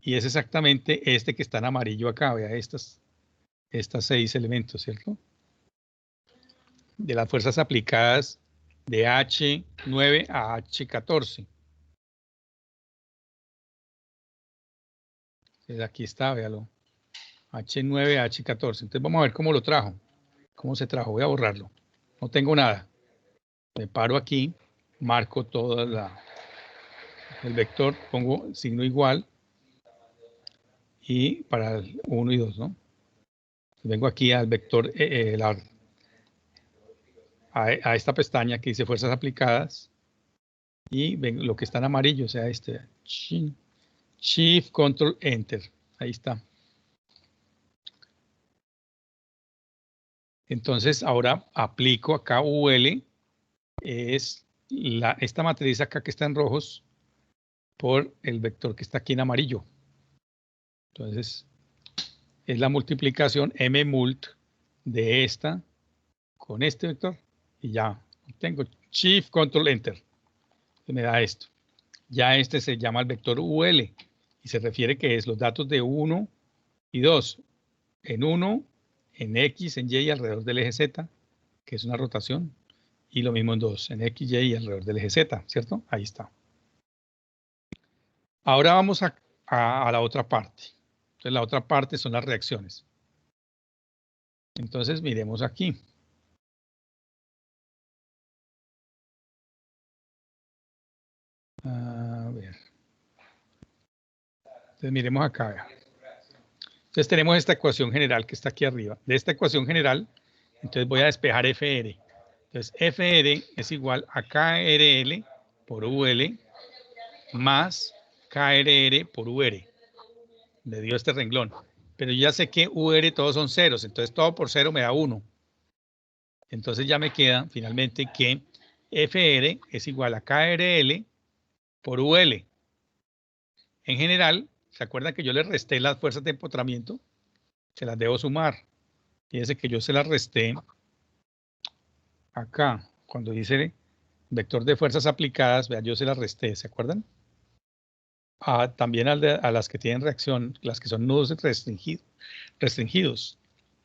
Y es exactamente este que está en amarillo acá, vea estas 6 elementos, ¿cierto? De las fuerzas aplicadas de H9 a H14. Entonces aquí está, véalo. H9 a H14. Entonces vamos a ver cómo lo trajo. ¿Cómo se trajo? Voy a borrarlo. No tengo nada. Me paro aquí, marco todo el vector, pongo signo igual y para el 1 y 2, ¿no? Vengo aquí al vector, a esta pestaña que dice fuerzas aplicadas y ven lo que está en amarillo, o sea, Shift, Control, Enter. Ahí está. Entonces, ahora aplico acá UL, es esta matriz acá que está en rojos por el vector que está aquí en amarillo. Entonces, es la multiplicación mmult de esta con este vector y ya tengo Shift, Control, Enter. Me da esto. Ya este se llama el vector UL y se refiere que es los datos de 1 y 2. En 1, en X, en Y alrededor del eje Z, que es una rotación. Y lo mismo en 2, en X, Y alrededor del eje Z, ¿cierto? Ahí está. Ahora vamos a la otra parte. Entonces la otra parte son las reacciones. Entonces miremos aquí. A ver. Entonces miremos acá. Vea. Entonces tenemos esta ecuación general que está aquí arriba. De esta ecuación general, entonces voy a despejar FR. Entonces FR es igual a KRL por UL más KRR por UR. Me dio este renglón. Pero yo ya sé que UR todos son ceros, entonces todo por 0 me da 1. Entonces ya me queda finalmente que FR es igual a KRL por UL. En general, ¿se acuerdan que yo le resté las fuerzas de empotramiento? Se las debo sumar. Fíjense que yo se las resté acá. Cuando dice vector de fuerzas aplicadas, vean, yo se las resté, ¿se acuerdan? También a las que tienen reacción, las que son nudos restringidos.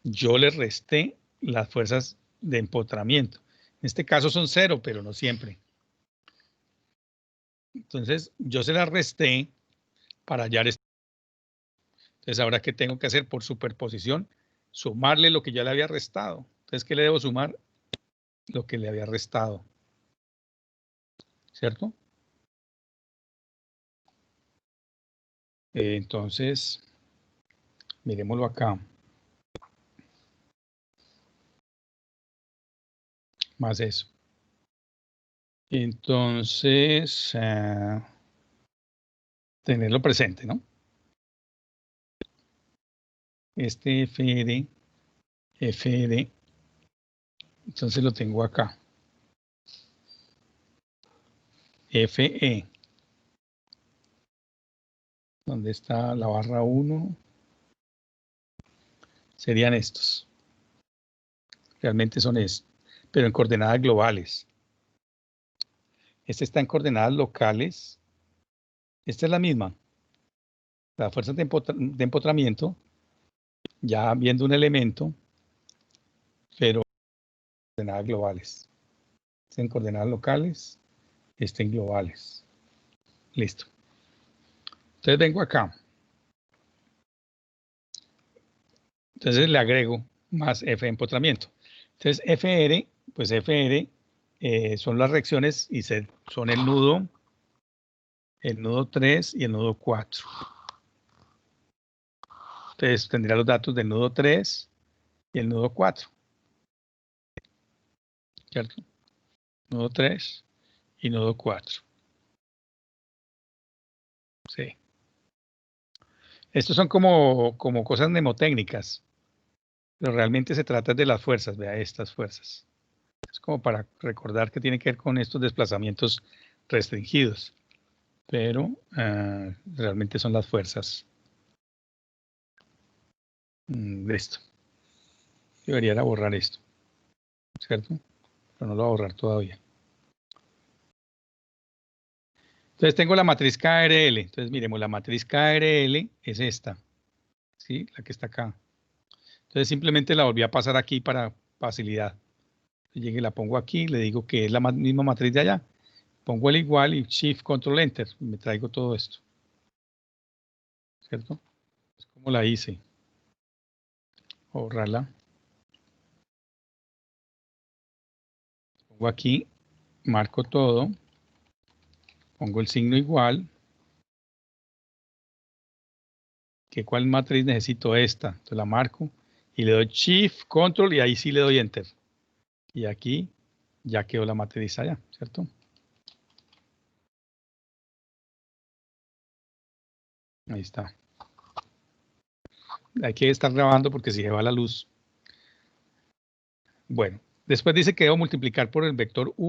Yo les resté las fuerzas de empotramiento. En este caso son 0, pero no siempre. Entonces, yo se la resté para hallar esto. Entonces, ahora, ¿qué tengo que hacer? Por superposición, sumarle lo que ya le había restado. Entonces, ¿qué le debo sumar? Lo que le había restado. ¿Cierto? Entonces, miremoslo acá. Más eso. Entonces, tenerlo presente, ¿no? Este FR, entonces lo tengo acá. FE. ¿Dónde está la barra 1? Serían estos. Realmente son estos, pero en coordenadas globales. Este está en coordenadas locales. Esta es la misma. La fuerza de empotramiento, ya viendo un elemento, pero en coordenadas globales. Este en coordenadas locales, este en globales. Listo. Entonces vengo acá. Entonces le agrego más F de empotramiento. Entonces FR, pues FR son las reacciones y son el nudo 3 y el nudo 4. Entonces tendría los datos del nudo 3 y el nudo 4. ¿Cierto? Nudo 3 y nudo 4. Sí. Estos son como cosas mnemotécnicas, pero realmente se trata de las fuerzas, vea estas fuerzas. Es como para recordar que tiene que ver con estos desplazamientos restringidos, pero realmente son las fuerzas de esto. Debería borrar esto, ¿cierto? Pero no lo voy a borrar todavía. Entonces tengo la matriz KRL. Entonces miremos, la matriz KRL es esta, ¿sí? La que está acá. Entonces simplemente la volví a pasar aquí para facilidad. Llegué, la pongo aquí, le digo que es la misma matriz de allá. Pongo el igual y Shift Control Enter. Y me traigo todo esto. ¿Cierto? Es como la hice. Borrarla. Pongo aquí, marco todo. Pongo el signo igual. ¿Qué cuál matriz necesito? Esta. Entonces la marco y le doy Shift Control y ahí sí le doy Enter. Y aquí ya quedó la matriz allá, ¿cierto? Ahí está. Hay que estar grabando porque si se va la luz. Bueno, después dice que debo multiplicar por el vector U